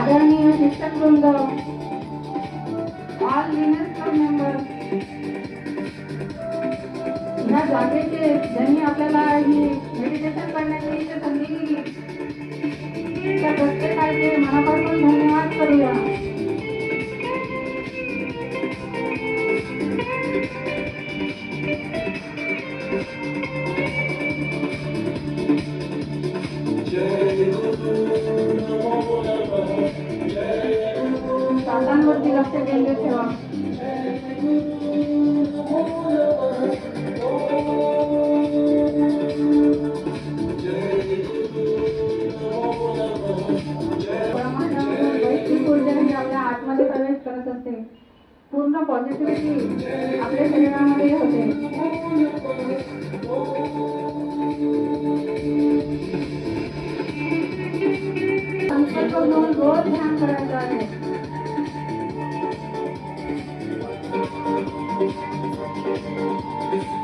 आदरणीय शिक्षक वृंद, ऑल लिनर्स क्लब मेंबर, या जागेचे ज्यांनी आपल्याला ही मेडिटेशन करण्याची संधी दिली त्या प्रत्येकाचे मनापासून धन्यवाद करूया. श्वासांवरती लक्ष केंद्रित ठेवा. वैश्विक ऊर्जा ही आपल्या आतमध्ये प्रवेश करत असते. पूर्ण पॉझिटिव्हिटी आपल्या शरीरामध्ये होते. संकल्प घेऊन रोज ध्यान करायचं आहे.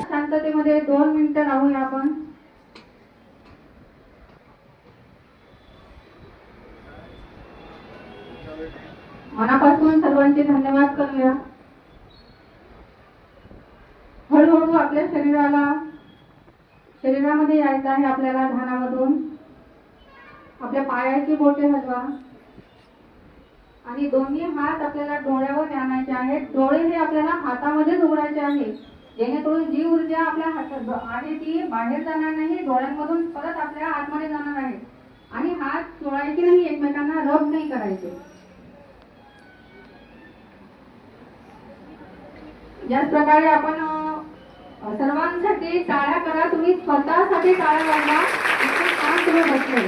शांततेमध्ये 2 मिनिटं राहूया आपण. मनापासून सर्वांचे धन्यवाद करूया. हळूहळू आपल्या शरीरामध्ये यायचं आहे आपल्याला ध्यानामधून. आपल्या पायाची बोटे हलवा आणि दोन्ही हात आपल्याला डोळ्यावर आणायचे आहेत. डोळे हे आपल्याला हातामध्येच उघडायचे आहे, जेणेकरून जी ऊर्जा आपल्या हातात आहे ती बाहेर जाणार नाही, डोळ्यांमधून परत आपल्या आतमध्ये जाणार आहे. आणि हात चोळायचे नाही, एकमेकांना रब नाही करायचे. याच प्रकारे आपण सर्वांसाठी टाळ्या करा. तुम्ही स्वतःसाठी टाळ्या वाजवा. इतके छान तुम्ही बसले.